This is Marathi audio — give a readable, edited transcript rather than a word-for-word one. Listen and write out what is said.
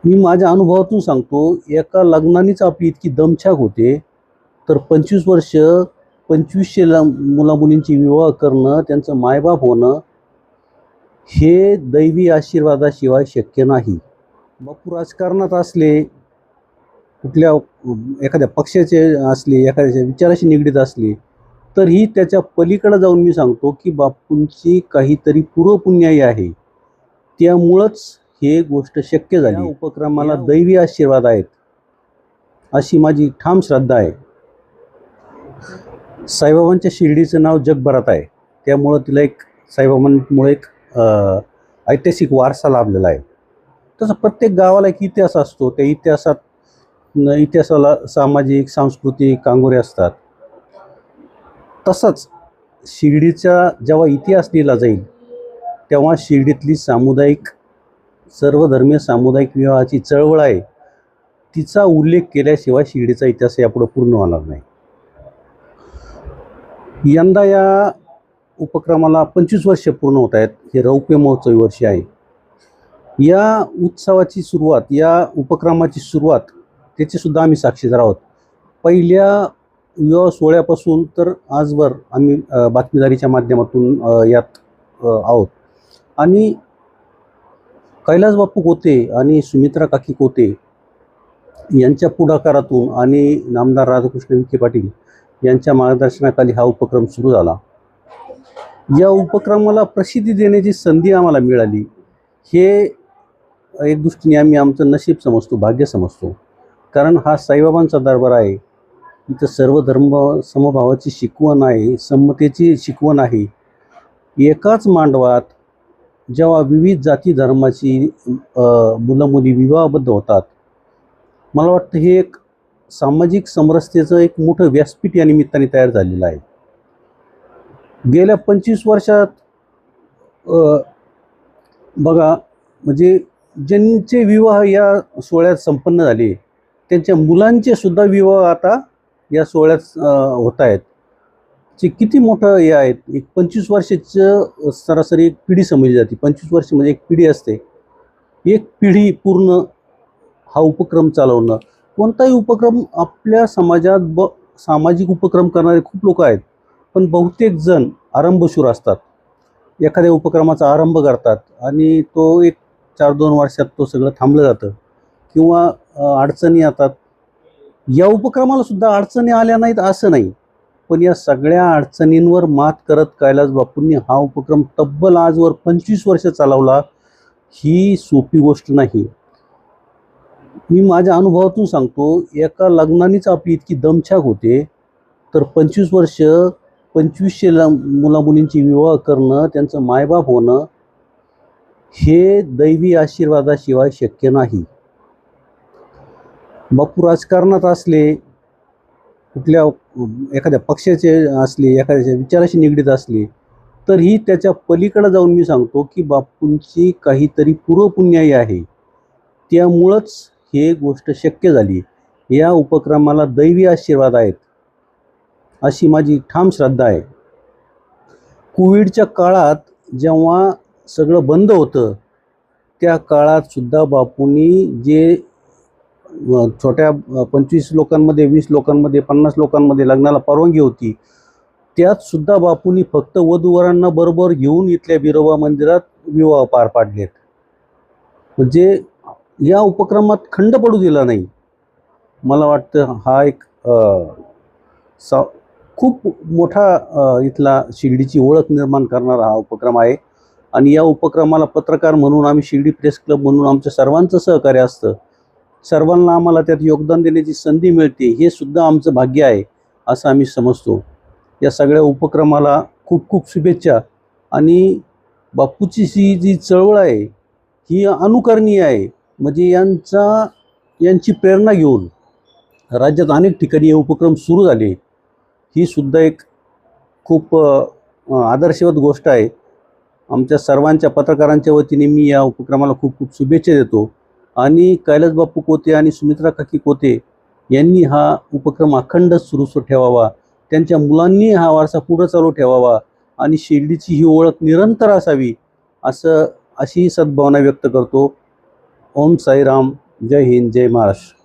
मी माझ्या अनुभवातून सांगतो, एका लग्नानेच आपली इतकी दमछाक होते, तर 25 वर्ष 2500 मुला-मुलींची विवाह करणं, त्यांचं मायबाप होणं, हे दैवी आशीर्वादाशिवाय शक्य नाही. बापू राजकारणात असले, कुठल्या एखाद्या पक्षाचे असले, एखाद्याच्या विचाराशी निगडीत असले, तरीही त्याच्या पलीकडे जाऊन मी सांगतो, की बापूंची काहीतरी पूर्वपुण्याई आहे. त्यामुळंच हे गोष्ट शक्य झाली. या उपक्रमाला दैवी आशीर्वाद आहेत, अशी माझी ठाम श्रद्धा आहे. साईबाबांच्या शिर्डीचं नाव जगभरात आहे. त्यामुळं तिला एक साईबाबांमुळे एक ऐतिहासिक वारसा लाभलेला आहे. तसं प्रत्येक गावाला एक इतिहास असतो. त्या इतिहासाला सामाजिक, सांस्कृतिक कांगोरे असतात. तसंच शिर्डीचा जेव्हा इतिहास लिहिला जाईल, तेव्हा शिर्डीतली सर्वधर्मीय सामुदायिक विवाहाची चळवळ आहे, तिचा उल्लेख केल्याशिवाय शिर्डीचा इतिहास यापुढे पूर्ण होणार नाही. यंदा या उपक्रमाला 25 वर्ष पूर्ण होत आहेत. हे रौप्य महोत्सवी वर्ष आहे. या उत्सवाची सुरुवात, या उपक्रमाची सुरुवात त्याचीसुद्धा आम्ही साक्षीदार आहोत. पहिल्या विवाह सोहळ्यापासून तर आजवर आम्ही बातमीदारीच्या माध्यमातून यात आहोत. आणि कैलास बापू कोते आणि सुमित्रा काकी कोते यांच्या पुढाकारातून आणि नामदार राधाकृष्ण विखे पाटील यांच्या मार्गदर्शनाखाली हा उपक्रम सुरू झाला. या उपक्रमाला प्रसिद्धी देण्याची संधी आम्हाला मिळाली, हे एक दृष्टीने आम्ही आमचं नशीब समजतो, भाग्य समजतो. कारण हा साईबाबांचा दरबार आहे. इथं सर्व धर्म समभावाची शिकवण आहे, समतेची शिकवण आहे. एकाच मांडवात जेव्हा विविध जाती धर्माची मुलं मुली विवाहबद्ध होतात, मला वाटतं हे एक सामाजिक समरसतेचं एक मोठं व्यासपीठ या निमित्ताने तयार झालेलं आहे. गेल्या 25 वर्षात बघा, म्हणजे ज्यांचे विवाह या सोहळ्यात संपन्न झाले, त्यांच्या मुलांचे सुद्धा विवाह आता या सोहळ्यात होत आहेत. जे किती मोठं हे आहेत. एक 25 वर्षाचं सरासरी एक पिढी समजली जाते. 25 वर्ष म्हणजे एक पिढी असते. एक पिढी पूर्ण हा उपक्रम चालवणं. कोणताही उपक्रम आपल्या समाजात सामाजिक उपक्रम करणारे खूप लोक आहेत, पण बहुतेक जण आरंभशूर असतात. एखाद्या उपक्रमाचा आरंभ करतात आणि तो एक 4-2 वर्षात तो सगळं थांबलं जातं किंवा अडचणी येतात. या उपक्रमाला सुद्धा अडचणी आल्या नाहीत असं नाही, पण या सगळ्या अडचणींवर मात करत कैलास बापूंनी हा उपक्रम तब्बल आजवर 25 वर्ष चालवला. ही सोपी गोष्ट नाही. मी माझ्या अनुभवातून सांगतो, एका लग्नानेच आपली इतकी दमछाक होते, तर 25 वर्ष 2500 मुला-मुलींची विवाह करणं, त्यांचं मायबाप होणं, हे दैवी आशीर्वादाशिवाय शक्य नाही. बापू राजकारणात असले, कुठल्या एखाद्या पक्षाचे असले, एखाद्याच्या विचाराशी निगडीत असले, तरीही त्याच्या पलीकडे जाऊन मी सांगतो, की बापूंची काहीतरी पूर्वपुण्याई आहे. त्यामुळंच हे गोष्ट शक्य झाली. या उपक्रमाला दैवी आशीर्वाद आहेत, अशी माझी ठाम श्रद्धा आहे. कोविडच्या काळात जेव्हा सगळं बंद होतं, त्या काळात सुद्धा बापूंनी जे छोट्या 25 लोकांमध्ये, 20 लोकांमध्ये, 50 लोकांमध्ये लग्नाला परवानगी होती, त्यात सुद्धा बापूंनी फक्त वधूवरांना बरोबर घेऊन इथल्या बिरोबा मंदिरात विवाह पार पाडलेत. म्हणजे या उपक्रमात खंड पडू दिला नाही. मला वाटतं हा एक खूप मोठा इथला शिर्डीची ओळख निर्माण करणारा हा उपक्रम आहे. आणि या उपक्रमाला पत्रकार म्हणून आम्ही शिर्डी प्रेस क्लब म्हणून आमच्या सर्वांचं सहकार्य असतं. सर्वांना आम्हाला त्यात योगदान देण्याची संधी मिळते, हे सुद्धा आमचं भाग्य आहे असं आम्ही समजतो. या सगळ्या उपक्रमाला खूप खूप शुभेच्छा. आणि बापूची जी चळवळ आहे ही अनुकरणीय आहे. म्हणजे यांची प्रेरणा घेऊन राज्यात अनेक ठिकाणी हे उपक्रम सुरू झाले. ही सुद्धा एक खूप आदर्शवत गोष्ट आहे. आमच्या सर्वांच्या पत्रकारांच्या वतीने मी या उपक्रमाला खूप खूप शुभेच्छा देतो. आणि कैलास बापू कोते आणि सुमित्रा काकी कोते यांनी हा उपक्रम अखंड सुरू ठेवावा. त्यांच्या मुलांनी हा वारसा पुढे चालू ठेवावा आणि शिर्डीची ही ओळख निरंतर असावी, अशी सद्भावना व्यक्त करतो. ओम साईराम. जय हिंद, जय महाराष्ट्र.